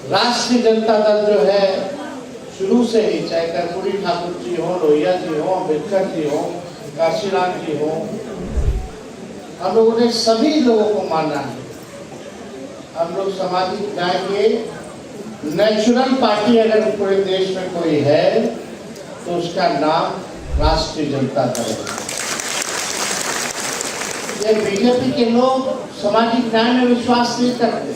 राष्ट्रीय जनता दल जो है शुरू से ही, चाहे कर्पूरी ठाकुर जी हो, लोहिया जी हो, अम्बेडकर जी हो, काशीराम जी हो, हम लोगों ने सभी लोगों को माना है। हम लोग सामाजिक न्याय के नेचुरल पार्टी अगर पूरे देश में कोई है तो उसका नाम राष्ट्रीय जनता दल है। ये बीजेपी के लोग सामाजिक न्याय में विश्वास नहीं करते,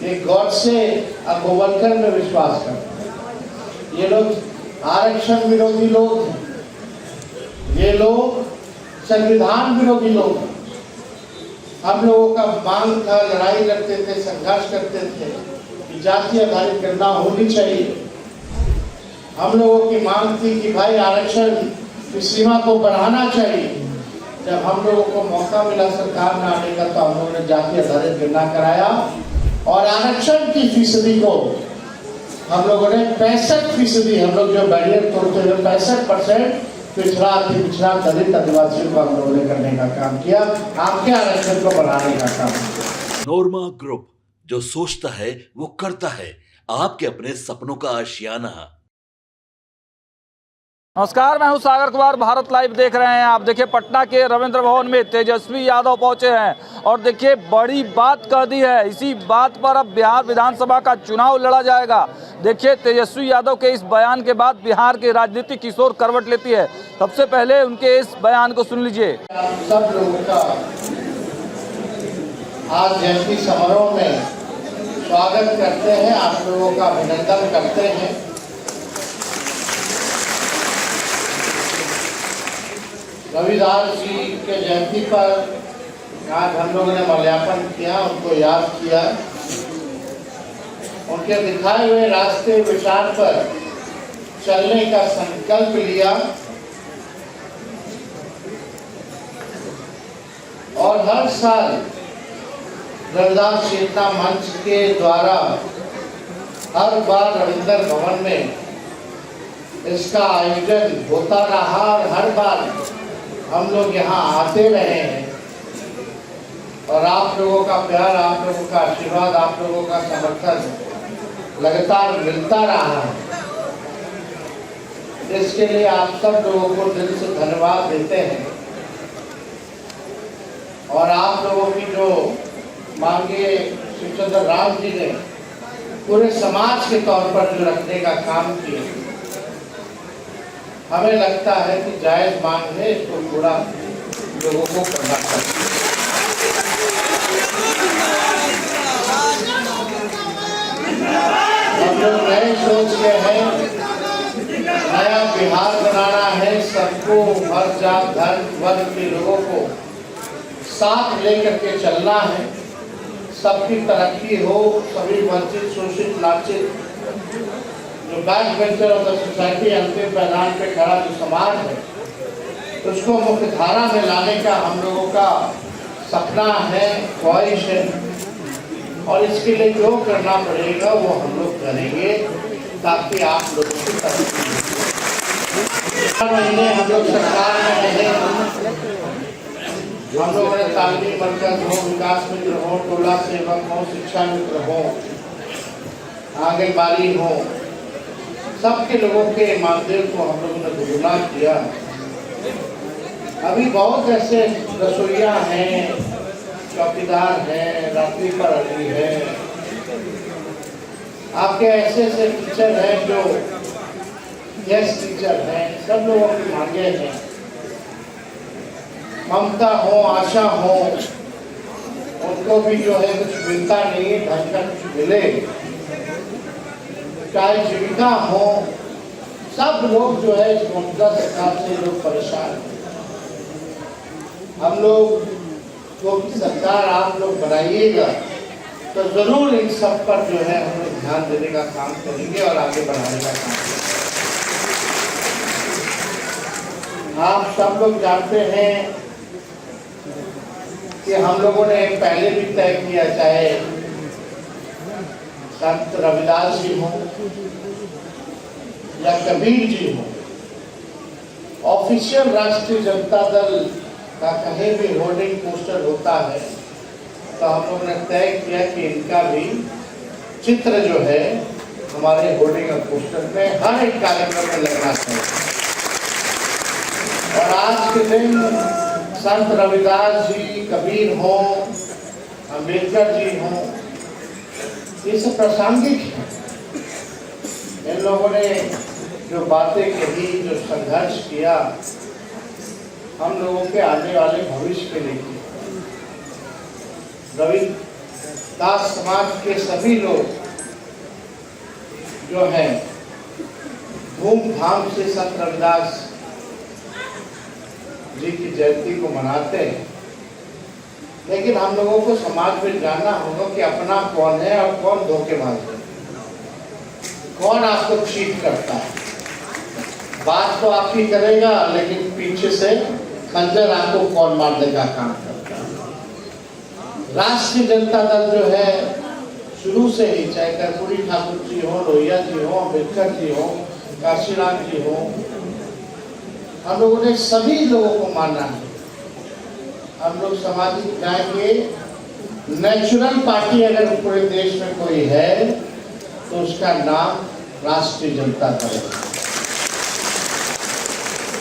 ये गॉडसे और गोवलकर में विश्वास करते। ये लोग आरक्षण विरोधी लोग हैं, ये लोग संविधान विरोधी लोग हैं। हम लोगों का मांग था, लड़ाई लड़ते थे, संघर्ष करते थे कि जाति आधारित गणना होनी चाहिए। हम लोगों की मांग थी कि भाई आरक्षण की सीमा को बढ़ाना चाहिए। जब हम लोगों को मौका मिला सरकार में आने का तो हम लोगों ने जाति आधारित गणना कराया और आरक्षण की फीसदी को हम लोगों ने 65%, हम लोग जो बैरियर तोड़ते हुए 65% पिछड़ा अति पिछड़ा दलित आदिवासियों को हम लोगों ने करने का काम किया, आपके आरक्षण को बढ़ाने का काम किया। नोरमा ग्रुप, जो सोचता है वो करता है, आपके अपने सपनों का आशियाना। नमस्कार, मैं हूं सागर कुमार, भारत लाइव देख रहे हैं आप। देखिए पटना के रविंद्र भवन में तेजस्वी यादव पहुंचे हैं और देखिए बड़ी बात कह दी है। इसी बात पर अब बिहार विधानसभा का चुनाव लड़ा जाएगा। देखिए तेजस्वी यादव के इस बयान के बाद बिहार की राजनीति किस ओर करवट लेती है। सबसे पहले उनके इस बयान को सुन लीजिए। सब लोगों का आज जयंती समारोह में स्वागत करते हैं, आप लोगों का अभिनंदन करते हैं। रविदास जी के जयंती पर आज हम लोगों ने माल्यार्पण किया, उनको याद किया, उनके दिखाए हुए रास्ते विचार पर चलने का संकल्प लिया और हर साल रविदास चेतना मंच के द्वारा हर बार रविंद्र भवन में इसका आयोजन होता रहा और हर बार हम लोग यहाँ आते रहे हैं और आप लोगों का प्यार, आप लोगों का आशीर्वाद, आप लोगों का समर्थन लगातार मिलता रहा है। इसके लिए आप सब लोगों को दिल से धन्यवाद देते हैं और आप लोगों की जो मांगे शिवचंद्र राम जी ने पूरे समाज के तौर पर जो रखने का काम किया, हमें लगता है कि जायज मांग है, इसको पूरा लोगों को करना चाहिए। हम लोग नए सोच के हैं, नया बिहार बनाना है, सबको हर जात धर्म वर्ग के लोगों को साथ लेकर के चलना है, सबकी तरक्की हो, सभी वंचित शोषित लांछित जो back venture of the society अंतिम मैदान पे खड़ा जो समाज है उसको मुख्य धारा में लाने का हम लोगों का सपना है, ख्वाहिश है और इसके लिए जो करना पड़ेगा वो हम लोग करेंगे ताकि आप लोगों की तरक्की महीने हम लोग सरकार में रहे, हम लोगों ने तालीमी मरकज हो, विकास मित्र हो, टोला सेवक हो, शिक्षा मित्र हो, आंगनबाड़ी हो, सबके लोगों के मानदेय को हम लोगों ने दुगुना किया। अभी बहुत ऐसे रसोइया हैं, चौकीदार हैं, रात्रि प्रहरी है, आपके ऐसे ऐसे टीचर हैं जो गेस्ट टीचर हैं, सब लोगों की मांगे हैं। ममता हो, आशा हो, उनको भी जो है कुछ मिलता नहीं है, ढंग का कुछ मिले, चाहे जीविका हो, सब लोग जो है इस ममता सरकार से लोग परेशान हैं। हम लोग को सरकार आप लोग बनाइएगा तो जरूर इन सब पर जो है हम लोग ध्यान देने का काम करेंगे और आगे बढ़ाने का काम करेंगे। आप सब लोग जानते हैं कि हम लोगों ने पहले भी तय किया, चाहे संत रविदास जी हो या कबीर जी हो, ऑफिशियल राष्ट्रीय जनता दल का कहीं भी होर्डिंग पोस्टर होता है तो हम लोग ने तय किया कि इनका भी चित्र जो है हमारे होर्डिंग और पोस्टर में हर एक कार्यक्रम में लगना चाहिए। और आज के दिन संत रविदास जी, कबीर हो, अंबेडकर जी हो, ये सब प्रासंगिक है। इन लोगों ने जो बातें कही, जो संघर्ष किया, हम लोगों के आने वाले भविष्य के लिए किया। रविदास समाज के सभी लोग जो हैं धूमधाम से संत रविदास जी की जयंती को मनाते हैं, लेकिन हम लोगों को समाज में जानना होगा कि अपना कौन है और कौन धोखेबाज है, कौन आपको चीट करता है। बात तो आपकी करेगा, लेकिन पीछे से खंजर आपको कौन मारने का काम करता है। राष्ट्रीय जनता दल जो है शुरू से ही, चाहे कर्पूरी ठाकुर जी हो, लोहिया जी हो, अम्बेडकर जी हो, काशीराम जी हो, हम लोगों ने सभी लोगों को माना है। हम लोग सामाजिक न्याय के नेचुरल पार्टी अगर पूरे देश में कोई है तो उसका नाम राष्ट्रीय जनता दल है।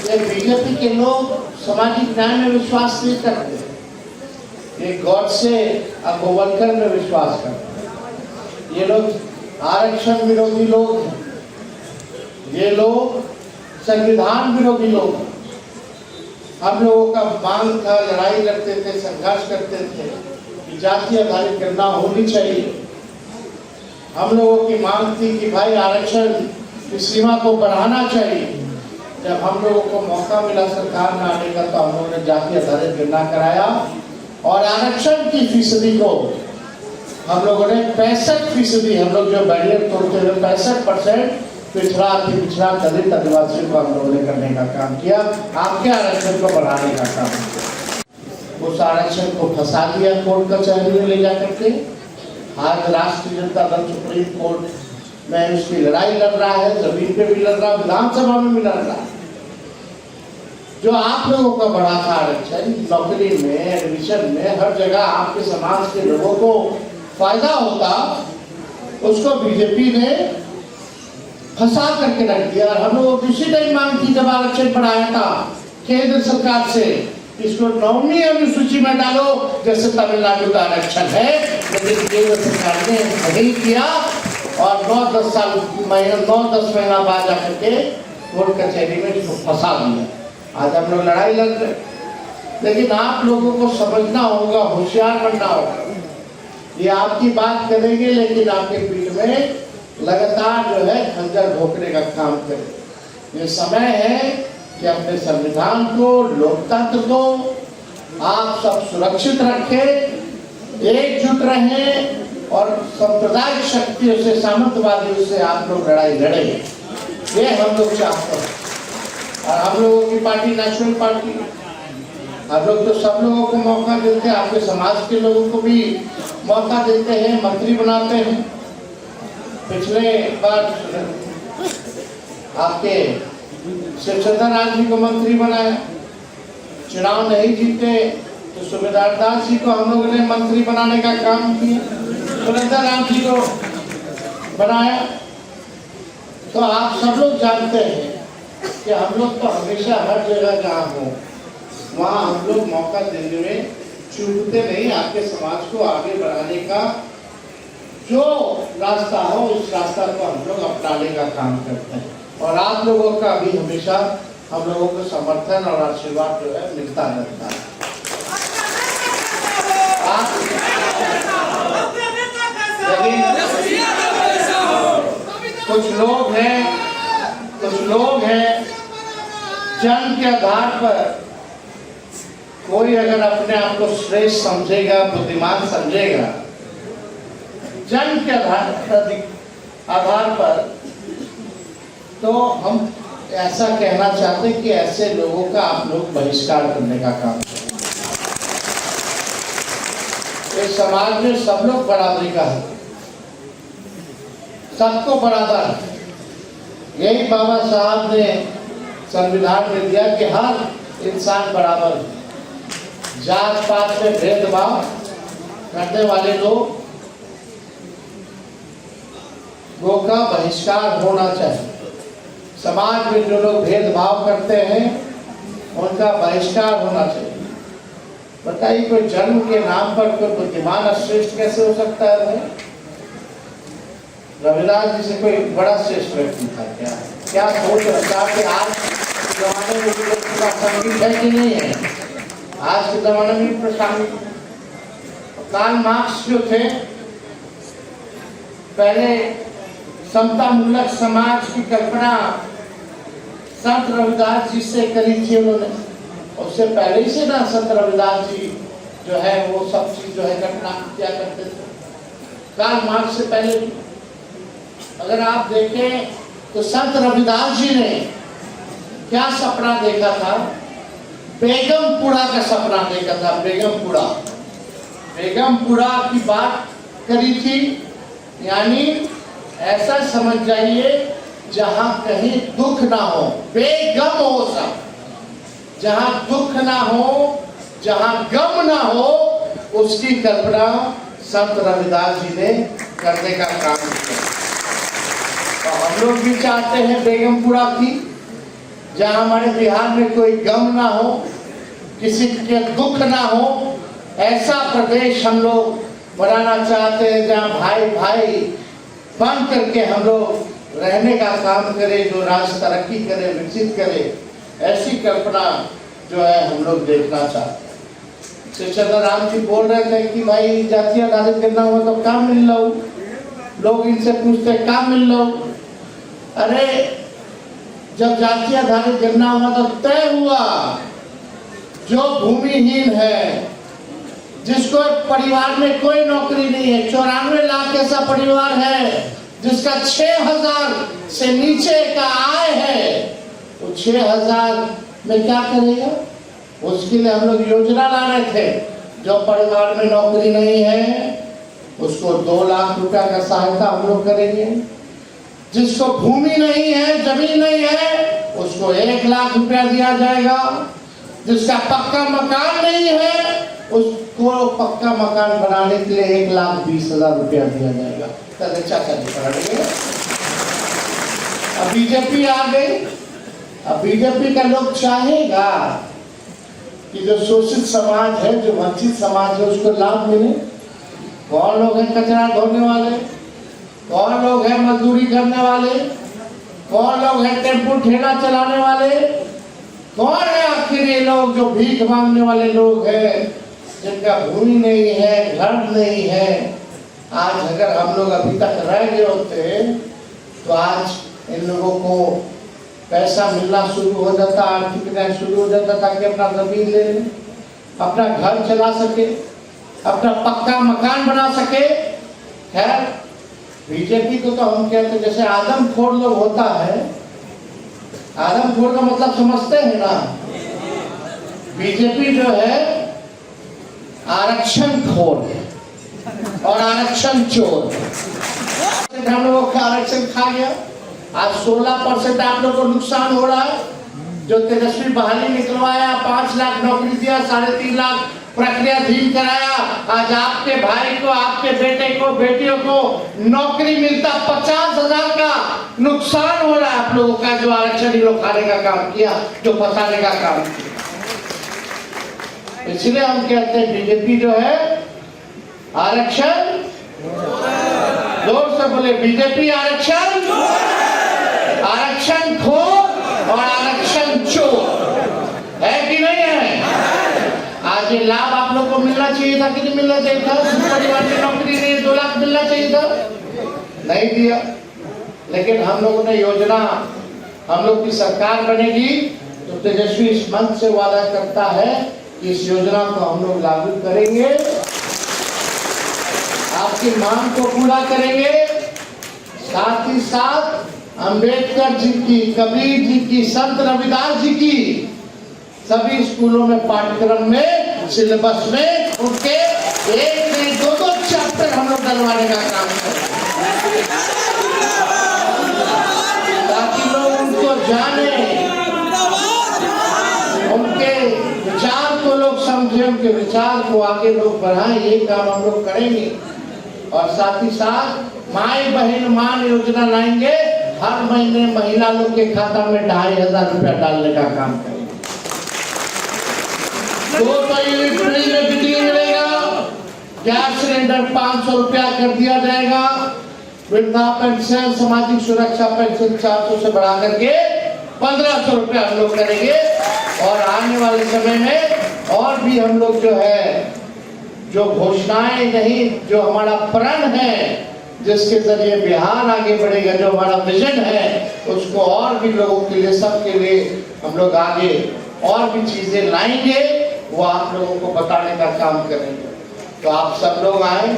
ये बीजेपी के लोग सामाजिक न्याय में विश्वास नहीं करते, ये गॉडसे और गोवलकर में विश्वास करते। ये लोग आरक्षण विरोधी लोग हैं, ये लोग संविधान विरोधी लोग हैं। हम लोगों का मांग था, लड़ाई लड़ते थे, संघर्ष करते थे कि जाति आधारित गणना होनी चाहिए। हम लोगों की मांग थी कि भाई आरक्षण की सीमा को बढ़ाना चाहिए। जब हम लोगों को मौका मिला सरकार में आने का, तो हम लोगों ने जाति आधारित गणना कराया और आरक्षण की फीसदी को हम लोगों ने 65%, हम लोग जो बैरियर तोड़ते हुए 65% पिछड़ा दलित आदिवासियों को हम लोगों ने करने का काम किया, आपके आरक्षण को बढ़ाने का काम किया। उस आरक्षण को फंसा दिया कोर्ट कचहरी में ले जा करके। आज राष्ट्रीय जनता दल सुप्रीम कोर्ट में उसकी लड़ाई लड़ रहा है, जमीन पे भी लड़ रहा है, विधानसभा में भी लड़ रहा है। जो आप लोगों का बढ़ा था आरक्षण, नौकरी में, एडमिशन में, हर जगह आपके समाज के लोगों को फायदा होता, उसको बीजेपी ने फंसा करके रख दिया। और हम लोग उसी टाइम मांग थी जब आरक्षण बढ़ाया था केंद्र सरकार से, इसको 9वीं अनुसूची में डालो जैसे तमिलनाडु का आरक्षण है, लेकिन केंद्र सरकार ने नहीं किया और 9-10 महीना बाद जाकर के कोर्ट कचहरी में इसको फंसा दिया। आज हम लोग लड़ाई लड़ रहे, लेकिन आप लोगों को समझना होगा, होशियार बनना होगा। ये आपकी बात करेंगे, लेकिन आपके पीठ में लगातार जो है खंजर भोंकने का काम करें। ये समय है कि अपने संविधान को, लोकतंत्र को आप सब सुरक्षित रखें, एकजुट रहें और सांप्रदायिक शक्तियों से, सामंतवादियों से आप लोग लड़ाई लड़ें। ये हम लोग चाहते हैं। और हम लोगों की पार्टी नेशनल पार्टी, हम लोग तो सब लोगों को मौका देते हैं, आपके समाज के लोगों को भी मौका देते हैं, मंत्री बनाते हैं। पिछले बार आपके शिवचंद्र जी को मंत्री बनाया, चुनाव नहीं जीते तो सुबेदार दास जी को हम लोगों ने मंत्री बनाने का काम किया, सुरेंद्र जी को बनाया। तो आप सब लोग जानते हैं कि हम लोग तो हमेशा हर जगह जहाँ हो वहाँ हम लोग मौका देने में चूकते नहीं। आपके समाज को आगे बढ़ाने का जो रास्ता हो, उस रास्ता को हम लोग अपनाने का काम करते हैं। और आप लोगों का भी हमेशा हम लोगों को समर्थन और आशीर्वाद जो है मिलता रहता है। कुछ लोग हैं जन्म के आधार पर, कोई अगर अपने आप को श्रेष्ठ समझेगा, बुद्धिमान समझेगा, जन्म के आधार पर, तो हम ऐसा कहना चाहते हैं कि ऐसे लोगों का आप लोग बहिष्कार करने का काम करें। इस समाज में सब लोग बराबरी का है, सबको बराबर। यही बाबा साहब ने संविधान में दिया कि हर इंसान बराबर है। जात पात में भेदभाव करने वाले लोग गो का बहिष्कार होना चाहिए। समाज में जो लोग भेदभाव करते हैं उनका बहिष्कार होना चाहिए। बताइए, कोई जन्म के नाम पर कोई बुद्धिमान श्रेष्ठ कैसे हो सकता है भाई? रविदास जी से कोई बड़ा श्रेष्ठ व्यक्ति था क्या? क्या सोच रखा कि आज के जमाने में भी संगीत है कि नहीं है? आज के जमाने में प्रासंगिक। कार्ल मार्क्स जो थे, पहले समतामूलक समाज की कल्पना संत रविदास जी से करी थी उन्होंने। उससे पहले ही से ना संत रविदास जी जो है वो सब चीज जो है कल्पना किया करते थे, कार्ल मार्क्स से पहले भी। अगर आप देखें तो संत रविदास जी ने क्या सपना देखा था? बेगमपुरा का सपना देखा था। बेगमपुरा की बात करी थी, यानी ऐसा समझ जाइए जहां कहीं दुख ना हो, बेगम हो सब। जहां दुख ना हो, जहां गम ना हो, उसकी कल्पना संत रविदास जी ने करने का काम किया। तो हम लोग भी चाहते हैं बेगमपुरा की, जहां हमारे बिहार में कोई गम ना हो, किसी के दुख ना हो, ऐसा प्रदेश हम लोग बनाना चाहते हैं जहां भाई भाई बन करके हम लोग रहने का काम करें, जो राष्ट्र तरक्की करे, विकसित करे। ऐसी कल्पना जो है हम लोग देखना चाहते हैं। श्री चंद्र राम जी बोल रहे थे कि भाई जाति आधारित करना हुआ तो काम मिल लो। लोग इनसे पूछते काम मिल लो। अरे जब जाति आधारित करना हुआ तो तय हुआ, जो भूमिहीन है, जिसको परिवार में कोई नौकरी नहीं है, 94 लाख ऐसा परिवार है जिसका 6000 से नीचे का आय है, वो 6000 में क्या करेगा? उसके लिए हम लोग योजना ला रहे थे। जो परिवार में नौकरी नहीं है उसको 2 लाख रुपया का सहायता हम लोग करेंगे। जिसको भूमि नहीं है, जमीन नहीं है, उसको 1 लाख रुपया दिया जाएगा। जिसका पक्का मकान नहीं है उसको पक्का मकान बनाने के लिए 1,20,000 रुपया दिया जाएगा। अब बीजेपी आ गई। अब बीजेपी का लोग चाहेगा कि जो शोषित समाज है, जो वंचित समाज है, उसको लाभ मिले। कौन लोग हैं कचरा ढोने वाले? कौन लोग हैं मजदूरी करने वाले? कौन लोग हैं टेम्पो ठेला चलाने वाले? कौन है आखिर ये लोग जो भीख मांगने वाले लोग हैं, जिनका भूमि नहीं है, घर नहीं है? आज अगर हम लोग अभी तक रह गए होते तो आज इन लोगों को पैसा मिलना शुरू हो जाता, आर्थिक न्याय शुरू हो जाता, ताकि अपना जमीन ले लें, अपना घर चला सके, अपना पक्का मकान बना सके। खैर, बीजेपी को तो हम कहते हैं जैसे आदमखोर लोग होता है। आदमखोर का मतलब समझते हैं ना? बीजेपी जो है आरक्षण खोर और आरक्षण चोर। हम लोगों का आरक्षण खा गया। आज 16% आप लोगों को नुकसान हो रहा है। जो तेजस्वी बहाली निकलवाया, 5 लाख नौकरी दिया, 3.5 लाख प्रक्रियाधीन कराया, आज आपके भाई को, आपके बेटे को, बेटियों को नौकरी मिलता 50,000 का नुकसान हो रहा है आप लोगों का। जो आरक्षण लोग खाने का काम किया, जो फंसाने का काम किया। इसलिए हम कहते हैं बीजेपी जो है आरक्षण, जोर से बोले बीजेपी आरक्षण, आरक्षण खोर और आरक्षण चोर है कि नहीं है? आज ये लाभ आप लोग को मिलना चाहिए था कि नहीं मिलना चाहिए था? परिवार में नौकरी नहीं, 2 लाख मिलना चाहिए था, नहीं दिया। लेकिन हम लोगों ने योजना, हम लोग की सरकार बनेगी तो तेजस्वी इस मंच से वादा करता है कि इस योजना को हम लोग लागू करेंगे, आपकी मांग को पूरा करेंगे। साथ ही साथ अम्बेडकर जी की, कबीर जी की, संत रविदास जी की सभी स्कूलों में, पाठ्यक्रम में, सिलेबस में उनके 1 से 2 चैप्टर हम लोग डलवाने का काम करेंगे, ताकि लोग उनको जाने, उनके विचार को लोग समझे, उनके विचार को आगे लोग बढ़ाएं। ये काम हम लोग करेंगे। और साथ ही साथ माई बहन मान योजना लाएंगे, हर महीने महिला लोग के खाता में 2500 रुपया डालने का काम करेंगे। 200 यूनिट फ्री में बिजली मिलेगा, गैस सिलेंडर 500 रुपया कर दिया जाएगा, वृद्धा पेंशन, सामाजिक सुरक्षा पेंशन 400 से बढ़ा करके 1500 रुपया हम लोग करेंगे। और आने वाले समय में और भी हम लोग जो है, जो घोषणाएं नहीं, जो हमारा प्रण है, जिसके जरिए बिहार आगे बढ़ेगा, जो हमारा विजन है, उसको और भी लोगों के लिए, सबके लिए हम लोग आगे और भी चीजें लाएंगे, वो आप लोगों को बताने का काम करेंगे। तो आप सब लोग आए,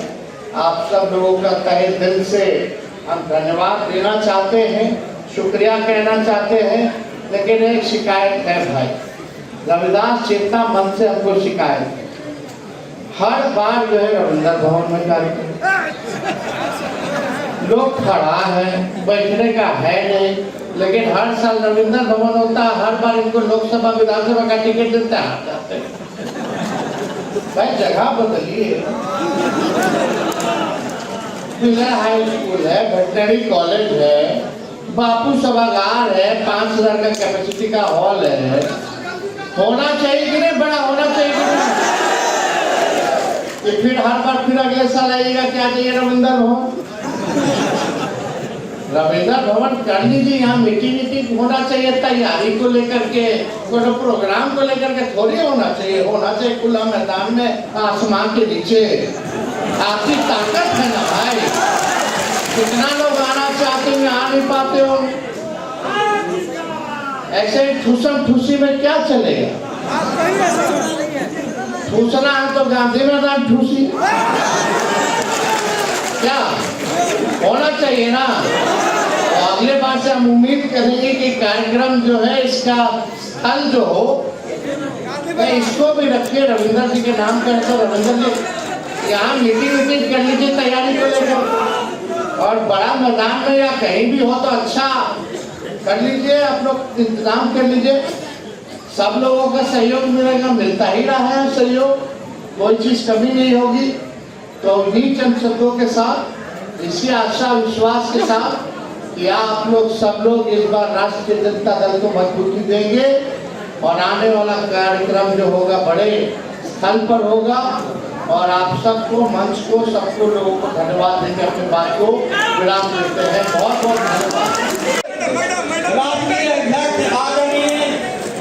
आप सब लोगों का तहे दिल से हम धन्यवाद देना चाहते हैं, शुक्रिया कहना चाहते हैं। लेकिन एक शिकायत है भाई, रविदास चेतना मंच से हमको शिकायत है, हर बार जो है रविंद्र भवन में कार्यक्रम, लोग खड़ा है, बैठने का है नहीं, लेकिन हर साल रविंद्र भवन होता है, हर बार इनको लोकसभा विधानसभा का टिकट देता है। भाई जगह बदलिए, पिलर हाई स्कूल है, वेटनरी कॉलेज है, बापू सभागार है, 5000 का कैपेसिटी का हॉल है, होना चाहिए कि नहीं, बड़ा होना चाहिए कि नहीं? फिर हर बार फिर अगले साल आइएगा, क्या चाहिए रविंद्र भवन, रविंद्र भवन कर लीजिए, यहाँ मीटिंग होना चाहिए, तैयारी को लेकर के, कोई प्रोग्राम को लेकर के थोड़ी होना चाहिए खुला मैदान में, आसमान के नीचे। आपकी ताकत है ना भाई, कितना लोग आना चाहते हैं, आ नहीं पाते हो, ऐसे ठूसम ठूसी में क्या चलेगा? ठूसना है तो गांधी मैदान ठूसी, क्या होना चाहिए ना। तो अगले बार से हम उम्मीद करेंगे कि कार्यक्रम जो है, इसका स्थल जो हो, इसको भी रखिए रविंद्र जी के नाम पर। तो रविंद्र जी यहाँ मीटिंग कर लीजिए तैयारी को लेकर, और बड़ा मैदान में या कहीं भी हो तो अच्छा कर लीजिए, आप लोग इंतजाम कर लीजिए, सब लोगों का सहयोग मिलेगा, मिलता ही रहा है सहयोग, कोई चीज कमी नहीं होगी। तो इन्हीं चंद शब्दों के साथ, इसी आशा विश्वास के साथ कि आप लोग सब लोग इस बार राष्ट्रीय जनता दल को मजबूती देंगे, और आने वाला कार्यक्रम जो होगा बड़े स्थल पर होगा, और आप सबको, मंच को, सबको लोगों को धन्यवाद देकर अपनी बात को विराम देते हैं। बहुत बहुत धन्यवाद। राष्ट्रीय अध्यक्ष आदरणीय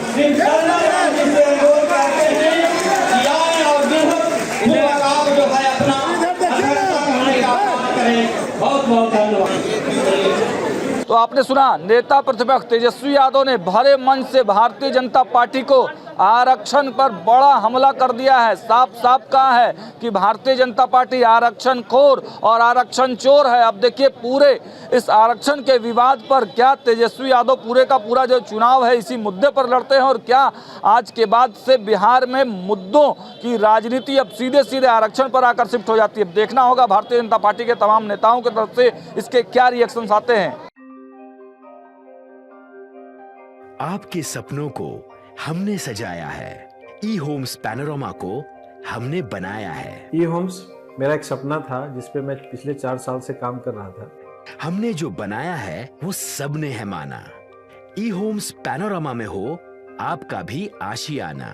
श्री शर्मा जी से अनुरोध करते हैं कि आए और आप जो है अपना कहने का बात करें। बहुत बहुत धन्यवाद। तो आपने सुना, नेता प्रतिपक्ष तेजस्वी यादव ने भरे मन से भारतीय जनता पार्टी को आरक्षण पर बड़ा हमला कर दिया है। साफ साफ कहा है कि भारतीय जनता पार्टी आरक्षण खोर और आरक्षण चोर है। अब देखिए पूरे इस आरक्षण के विवाद पर क्या तेजस्वी यादव पूरे का पूरा जो चुनाव है इसी मुद्दे पर लड़ते हैं, और क्या आज के बाद से बिहार में मुद्दों की राजनीति अब सीधे सीधे आरक्षण पर आकर शिफ्ट हो जाती है। देखना होगा भारतीय जनता पार्टी के तमाम नेताओं की तरफ से इसके क्या रिएक्शंस आते हैं। आपके सपनों को हमने सजाया है, ई होम्स पैनोरमा को हमने बनाया है। ई होम्स मेरा एक सपना था जिस पे मैं पिछले 4 साल से काम कर रहा था। हमने जो बनाया है वो सबने है माना। ई होम्स पैनोरमा में हो आपका भी आशियाना।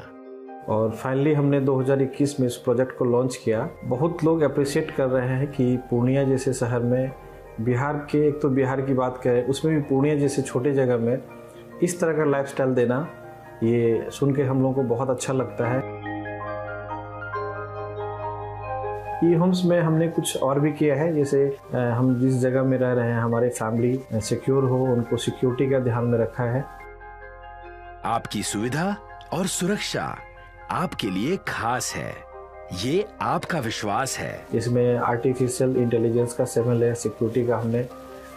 और फाइनली हमने 2021 में इस प्रोजेक्ट को लॉन्च किया। बहुत लोग अप्रिशिएट कर रहे हैं कि पूर्णिया जैसे शहर में, बिहार के, एक तो बिहार की बात करें उसमें भी पूर्णिया जैसे छोटे जगह में इस तरह का लाइफस्टाइल देना, ये सुन के हम लोगों को बहुत अच्छा लगता है। ई होम्स में हमने कुछ और भी किया है, जैसे हम जिस जगह में रह रहे हैं हमारे फैमिली सिक्योर हो, उनको सिक्योरिटी का ध्यान में रखा है। आपकी सुविधा और सुरक्षा आपके लिए खास है, ये आपका विश्वास है। इसमें आर्टिफिशियल इंटेलिजेंस का 7 लेयर सिक्योरिटी का हमने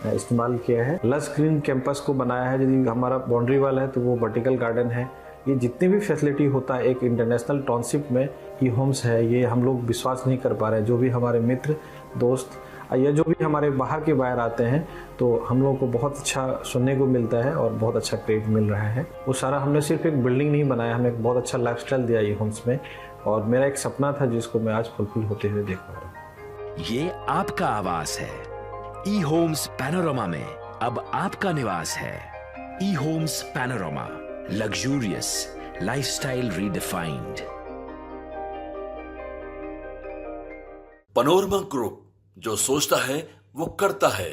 इस्तेमाल किया है। लस ग्रीन कैंपस को बनाया है। यदि हमारा बाउंड्री वाल है तो वो वर्टिकल गार्डन है। ये जितनी भी फैसिलिटी होता है एक इंटरनेशनल टाउनशिप में ई होम्स है, ये हम लोग विश्वास नहीं कर पा रहे हैं। जो भी हमारे मित्र दोस्त या जो भी हमारे बाहर के बाहर आते हैं तो हम लोगों को बहुत अच्छा सुनने को मिलता है और बहुत अच्छा क्रेडिट मिल रहा है। वो सारा हमने सिर्फ एक बिल्डिंग नहीं बनाया, हमें एक बहुत अच्छा लाइफस्टाइल दिया ई होम्स में, और मेरा एक सपना था जिसको मैं आज फुलफिल होते हुए देख पा रहा हूँ। ये आपका आवास है, ई होम्स पैनोरामा में अब आपका निवास है। E homes Panorama, luxurious lifestyle redefined. Panorama group, जो सोचता है वो करता है।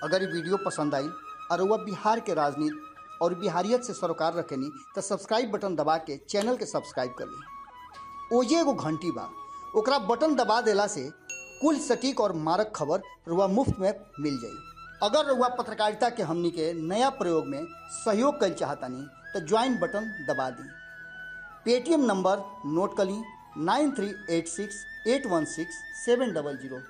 अगर ये वीडियो पसंद आई और वह बिहार के राजनीति और बिहारियत से सरोकार रखेनी तो सब्सक्राइब बटन दबा के चैनल के सब्सक्राइब कर ली। ओजे एगो घंटी बा, ओकरा बटन दबा देला से कुल सटीक और मारक खबर रुआ मुफ्त में मिल जाई। अगर रुआ पत्रकारिता के हमनी के नया प्रयोग में सहयोग कर चाहतानी तो ज्वाइन बटन दबा दी। पेटीएम नंबर नोट कर ली 9386816700।